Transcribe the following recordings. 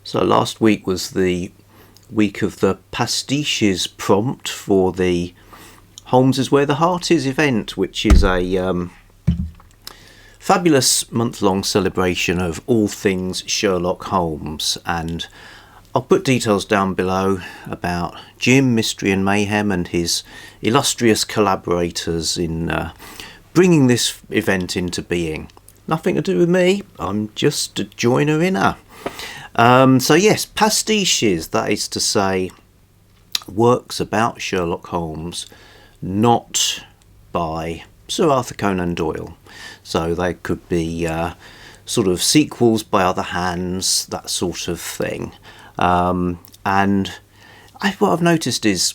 So last week was the week of the Pastiches prompt for the Holmes is Where the Heart Is event, which is a fabulous month-long celebration of all things Sherlock Holmes. And I'll put details down below about Jim, Mystery and Mayhem, and his illustrious collaborators in bringing this event into being. Nothing to do with me, I'm just a joiner-inner. So yes, pastiches, that is to say, works about Sherlock Holmes, not by Sir Arthur Conan Doyle. So they could be sort of sequels by other hands, that sort of thing. And what I've noticed is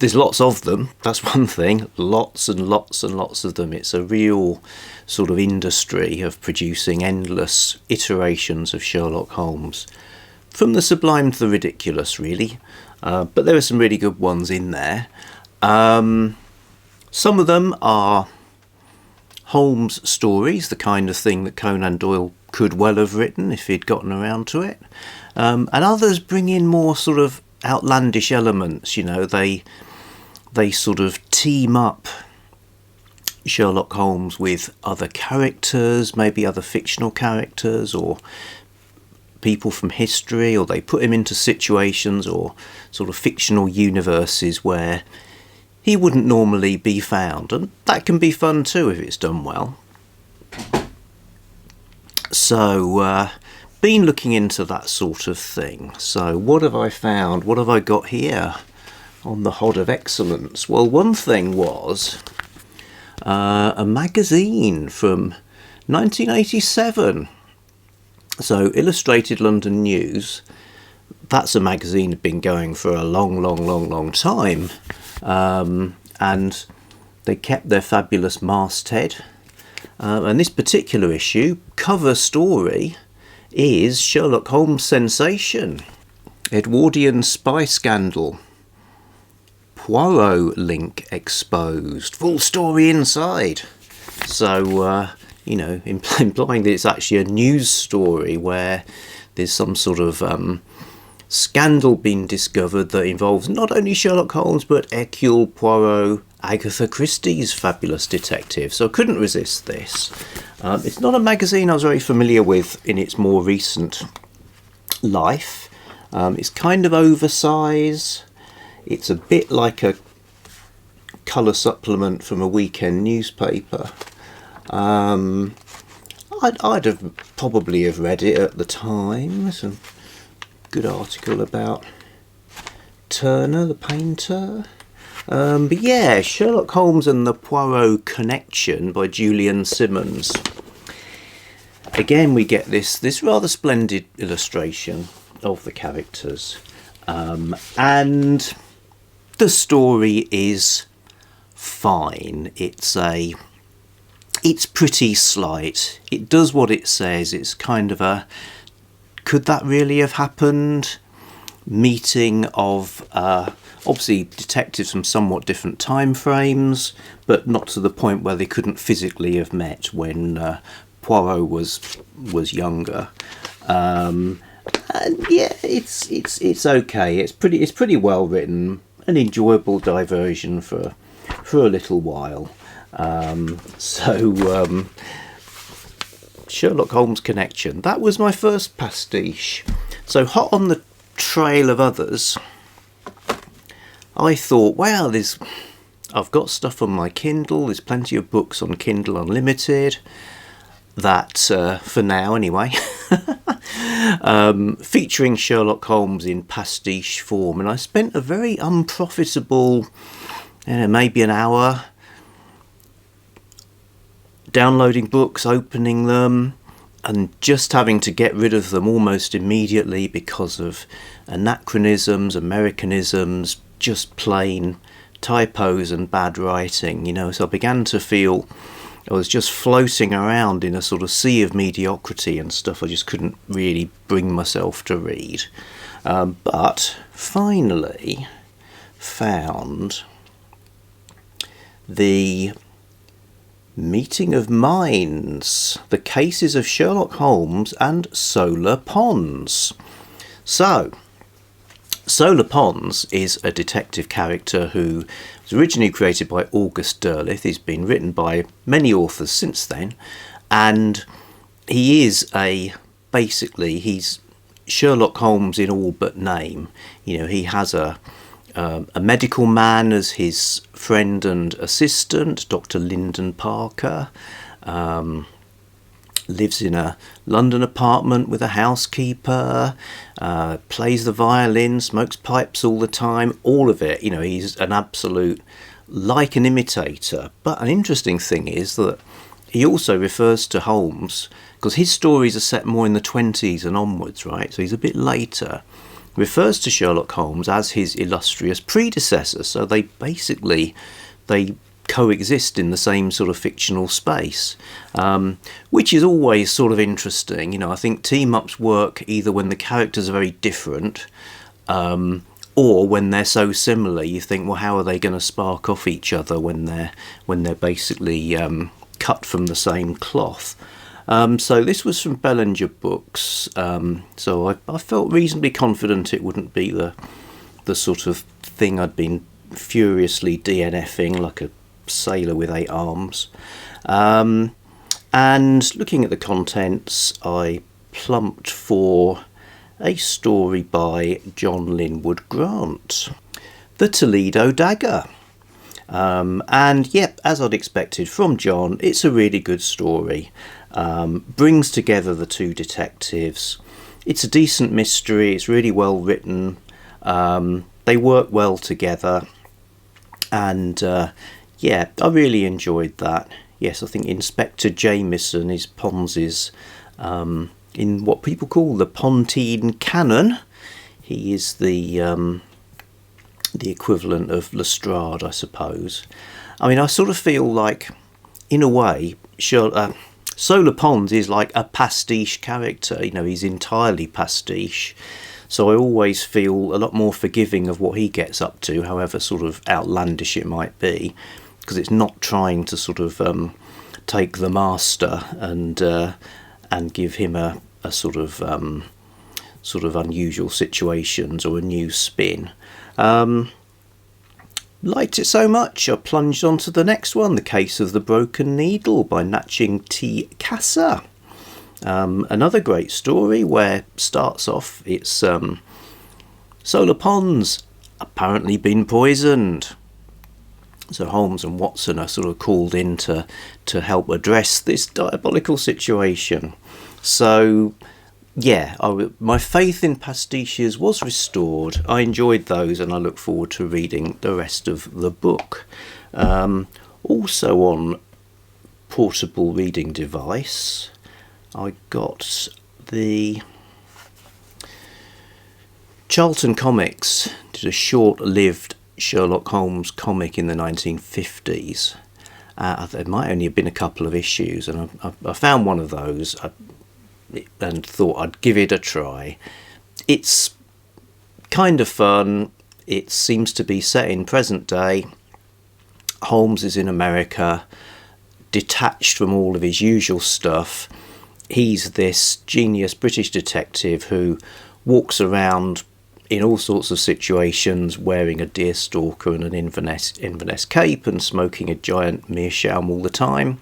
there's lots of them, that's one thing, lots and lots and lots of them. It's a real sort of industry of producing endless iterations of Sherlock Holmes, from the sublime to the ridiculous, really. But there are some really good ones in there. Some of them are Holmes stories, the kind of thing that Conan Doyle could well have written if he'd gotten around to it. And others bring in more sort of outlandish elements, you know, they sort of team up Sherlock Holmes with other characters, maybe other fictional characters or people from history, or they put him into situations or sort of fictional universes where he wouldn't normally be found, and that can be fun too if it's done well. So been looking into that sort of thing. So what have I found? What have I got here on the Hod of Excellence? Well, one thing was a magazine from 1987. So Illustrated London News, that's a magazine that's been going for a long time. And they kept their fabulous masthead. And this particular issue, cover story, is Sherlock Holmes sensation, Edwardian spy scandal, Poirot link exposed, full story inside. So, you know, implying that it's actually a news story where there's some sort of scandal being discovered that involves not only Sherlock Holmes but Hercule, Poirot, Agatha Christie's fabulous detective. So I couldn't resist this. It's not a magazine I was very familiar with in its more recent life. It's kind of oversized. It's a bit like a colour supplement from a weekend newspaper. I'd have probably have read it at the time. There's a good article about Turner, the painter. But yeah, Sherlock Holmes and the Poirot Connection by Julian Simmons. Again, we get this rather splendid illustration of the characters. And the story is fine. It's pretty slight. It does what it says. It's kind of a, could that really have happened? Meeting of obviously detectives from somewhat different time frames, but not to the point where they couldn't physically have met when Poirot was younger. And yeah, it's okay. It's pretty well written, an enjoyable diversion for a little while. Sherlock Holmes Connection. That was my first pastiche. So hot on the trail of others, I thought, well, I've got stuff on my Kindle. There's plenty of books on Kindle Unlimited. That, for now anyway, featuring Sherlock Holmes in pastiche form. And I spent a very unprofitable, maybe an hour, downloading books, opening them, and just having to get rid of them almost immediately because of anachronisms, Americanisms, just plain typos and bad writing, you know. So I began to feel I was just floating around in a sort of sea of mediocrity and stuff I just couldn't really bring myself to read. But finally found the Meeting of Minds, The Cases of Sherlock Holmes and Solar Pons. So, Solar Pons is a detective character who was originally created by August Derleth. He's been written by many authors since then, and he is he's Sherlock Holmes in all but name. You know, he has a medical man as his friend and assistant, Dr. Lyndon Parker. Lives in a London apartment with a housekeeper, plays the violin, smokes pipes all the time, all of it. You know, he's an absolute, like an imitator. But an interesting thing is that he also refers to Holmes, because his stories are set more in the 20s and onwards, right? So he's a bit later. Refers to Sherlock Holmes as his illustrious predecessor. So they coexist in the same sort of fictional space, which is always sort of interesting. You know, I think team-ups work either when the characters are very different, or when they're so similar you think, well, how are they going to spark off each other when they're basically cut from the same cloth. So this was from Bellinger Books, so I felt reasonably confident it wouldn't be the sort of thing I'd been furiously DNFing like a sailor with 8 arms. And looking at the contents, I plumped for a story by John Linwood Grant, The Toledo Dagger. And yep, as I'd expected from John, it's a really good story. Brings together the two detectives. It's a decent mystery. It's really well written. They work well together. And yeah, I really enjoyed that. Yes, I think Inspector Jameson is Pons's, in what people call the Pontine canon. He is the equivalent of Lestrade, I suppose. I mean, I sort of feel like, in a way, Solar Pons is like a pastiche character. You know, he's entirely pastiche. So I always feel a lot more forgiving of what he gets up to, however sort of outlandish it might be, because it's not trying to sort of take the master and give him a sort of unusual situations or a new spin. Liked it so much, I plunged on to the next one, The Case of the Broken Needle by Natching T. Casa. Another great story where starts off, it's Solar Pons apparently been poisoned. So Holmes and Watson are sort of called in to help address this diabolical situation. So yeah, my faith in pastiches was restored. I enjoyed those, and I look forward to reading the rest of the book. Also on portable reading device, I got the Charlton Comics did a short-lived Sherlock Holmes comic in the 1950s. There might only have been a couple of issues, and I found one of those and thought I'd give it a try. It's kind of fun. It seems to be set in present day. Holmes is in America, detached from all of his usual stuff. He's this genius British detective who walks around in all sorts of situations wearing a deerstalker and an Inverness cape and smoking a giant meerschaum all the time.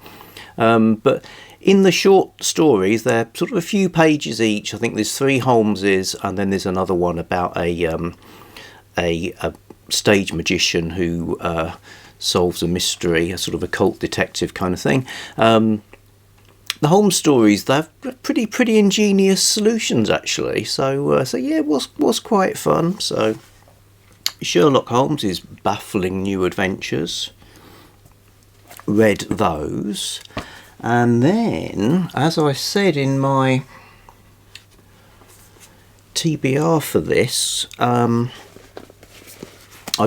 But in the short stories, they're sort of a few pages each. I think there's 3 Holmeses, and then there's another one about a stage magician who solves a mystery, a sort of occult detective kind of thing. The Holmes stories, they're pretty ingenious solutions actually. So yeah, it was quite fun. So Sherlock Holmes' Baffling New Adventures. Read those. And then, as I said in my TBR for this, I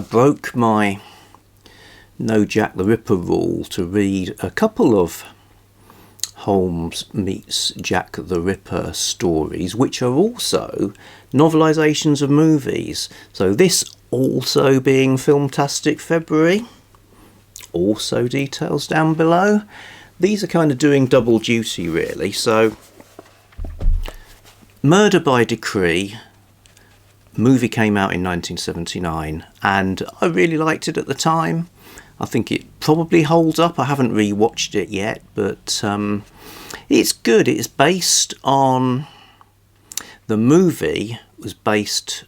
broke my No Jack the Ripper rule to read a couple of Holmes meets Jack the Ripper stories, which are also novelisations of movies. So this also being Filmtastic February, also details down below. these are kind of doing double duty, really. So, Murder by Decree, movie came out in 1979, and I really liked it at the time. I think it probably holds up. I haven't rewatched it yet, but it's good. It's based on... The movie was based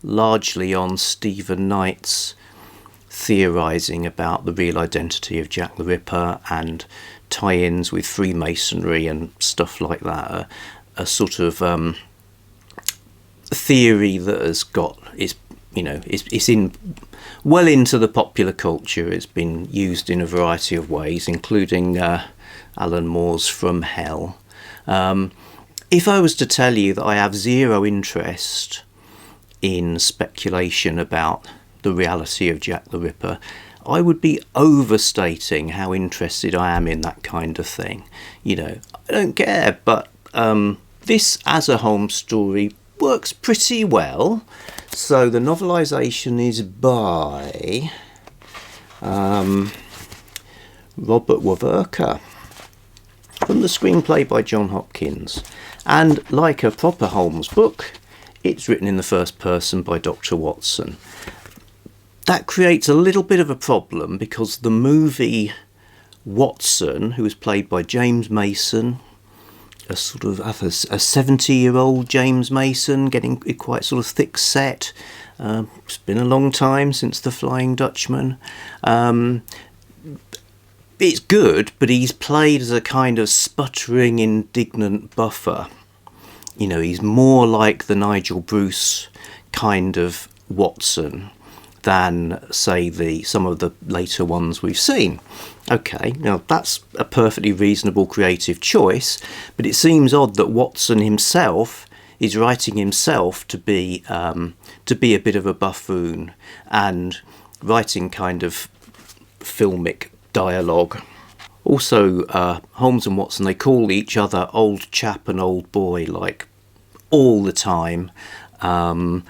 largely on Stephen Knight's theorising about the real identity of Jack the Ripper and tie-ins with Freemasonry and stuff like that. A sort of theory that has got... It's in well into the popular culture. It's been used in a variety of ways, including Alan Moore's From Hell. If I was to tell you that I have zero interest in speculation about the reality of Jack the Ripper, I would be overstating how interested I am in that kind of thing. I don't care, but this as a Holmes story works pretty well. So the novelisation is by Robert Waverka, from the screenplay by John Hopkins. And like a proper Holmes book, it's written in the first person by Dr. Watson. That creates a little bit of a problem because the movie Watson, who was played by James Mason, a sort of a 70-year-old James Mason, getting quite sort of thick set. It's been a long time since The Flying Dutchman. It's good, but he's played as a kind of sputtering, indignant buffer. He's more like the Nigel Bruce kind of Watson than, say, some of the later ones we've seen. Okay, now that's a perfectly reasonable creative choice, but it seems odd that Watson himself is writing himself to be a bit of a buffoon and writing kind of filmic dialogue. Also, Holmes and Watson, they call each other old chap and old boy, like, all the time. And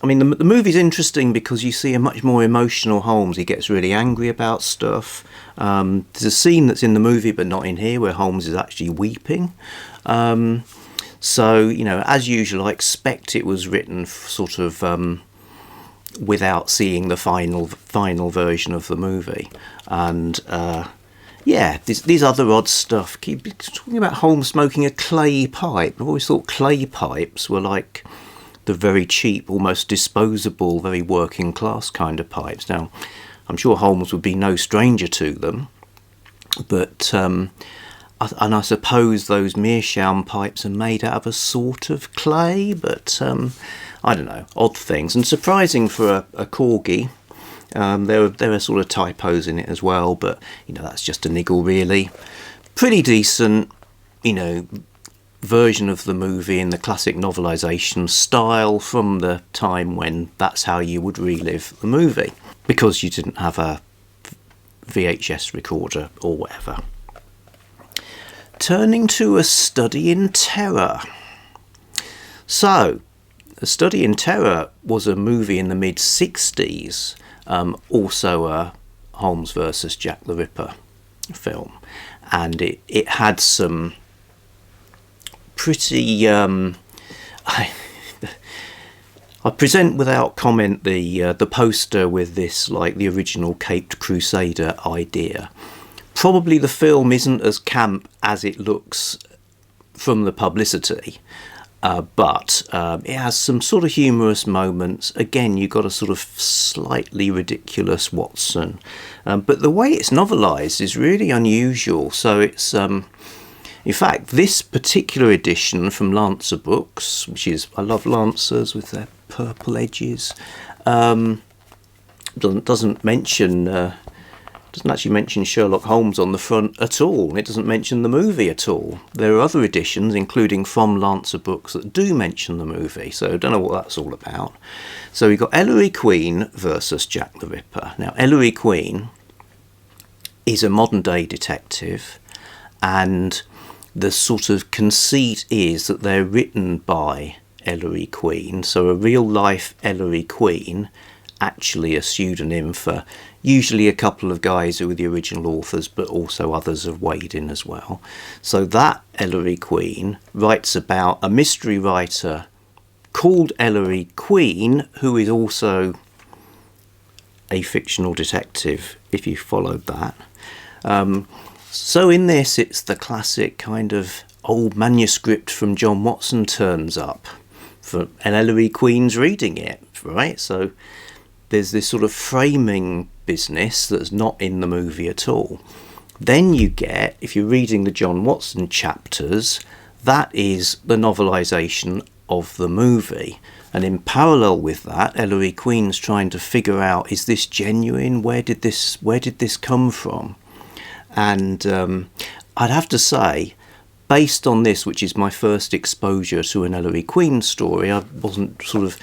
the movie's interesting because you see a much more emotional Holmes. He gets really angry about stuff. There's a scene that's in the movie but not in here where Holmes is actually weeping. So, as usual, I expect it was written sort of without seeing the final version of the movie. And these other odd stuff. Keep talking about Holmes smoking a clay pipe. I've always thought clay pipes were like the very cheap, almost disposable, very working class kind of pipes. Now, I'm sure Holmes would be no stranger to them, but I suppose those meerschaum pipes are made out of a sort of clay, but I don't know, odd things. And surprising for a corgi. There are sort of typos in it as well, but that's just a niggle really. Pretty decent, version of the movie in the classic novelisation style from the time when that's how you would relive the movie, because you didn't have a VHS recorder or whatever. Turning to A Study in Terror. So, A Study in Terror was a movie in the mid-60s, also a Holmes versus Jack the Ripper film, and it had some pretty I present without comment the poster with this, like, the original Caped Crusader idea. Probably the film isn't as camp as it looks from the publicity, but it has some sort of humorous moments. Again, you've got a sort of slightly ridiculous Watson, but the way it's novelised is really unusual. So it's in fact, this particular edition from Lancer Books, which is, I love Lancers with their purple edges, doesn't actually mention Sherlock Holmes on the front at all. It doesn't mention the movie at all. There are other editions, including from Lancer Books, that do mention the movie, so I don't know what that's all about. So we've got Ellery Queen versus Jack the Ripper. Now, Ellery Queen is a modern-day detective, and the sort of conceit is that they're written by Ellery Queen, so a real-life Ellery Queen actually a pseudonym for usually a couple of guys who were the original authors, but also others have weighed in as well. So that Ellery Queen writes about a mystery writer called Ellery Queen, who is also a fictional detective, if you followed that. So in this, it's the classic kind of old manuscript from John Watson turns up, and Ellery Queen's reading it, right? So there's this sort of framing business that's not in the movie at all. Then you get, if you're reading the John Watson chapters, that is the novelisation of the movie. And in parallel with that, Ellery Queen's trying to figure out, is this genuine? Where did this come from? And I'd have to say, based on this, which is my first exposure to an Ellery Queen story, I wasn't sort of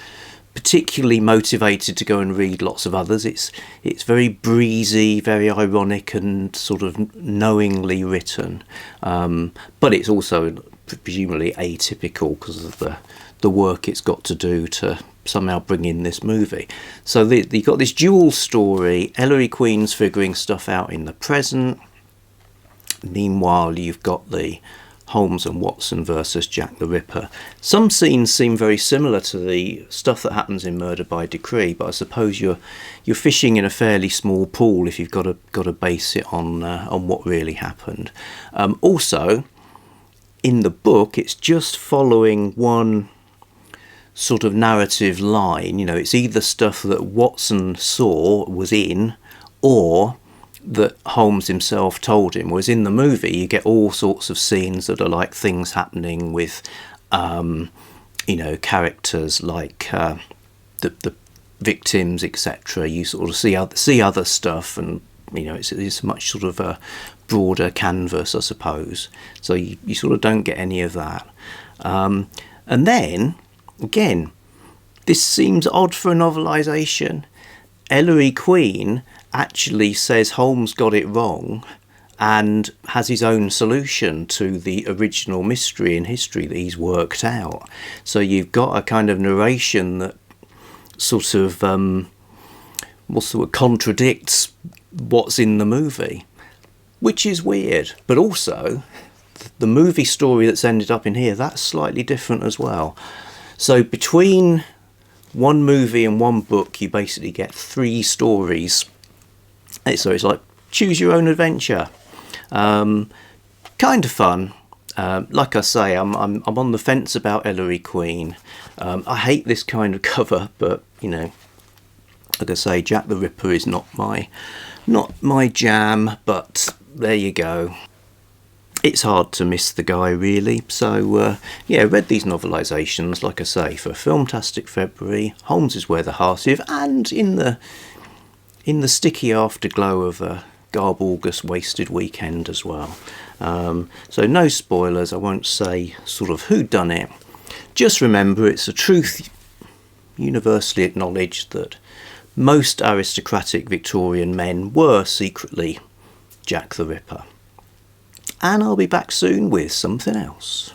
particularly motivated to go and read lots of others. It's very breezy, very ironic, and sort of knowingly written. But it's also presumably atypical because of the work it's got to do to somehow bring in this movie. So you've got this dual story. Ellery Queen's figuring stuff out in the present. Meanwhile, you've got the Holmes and Watson versus Jack the Ripper. Some scenes seem very similar to the stuff that happens in Murder by Decree, but I suppose you're fishing in a fairly small pool if you've got to base it on what really happened. Also, in the book, it's just following one sort of narrative line. You know, it's either stuff that Watson saw, was in, or that Holmes himself told him. Whereas in the movie you get all sorts of scenes that are like things happening with characters like the victims, etc. You sort of see other stuff, and it's much sort of a broader canvas, I suppose, so you sort of don't get any of that. And then again, this seems odd for a novelisation. Ellery Queen actually says Holmes got it wrong and has his own solution to the original mystery in history that he's worked out. So you've got a kind of narration that sort of contradicts what's in the movie, which is weird. But also, the movie story that's ended up in here, that's slightly different as well. So between one movie and one book, you basically get 3 stories. So it's like choose your own adventure. Kind of fun. Like I say, I'm on the fence about Ellery Queen. I hate this kind of cover, but like I say, Jack the Ripper is not my jam. But there you go. It's hard to miss the guy, really. So read these novelisations, like I say, for Filmtastic February. Holmes is where the heart is, and in the sticky afterglow of a Garbaugust wasted weekend as well. So no spoilers. I won't say sort of who done it. Just remember, it's a truth universally acknowledged that most aristocratic Victorian men were secretly Jack the Ripper. And I'll be back soon with something else.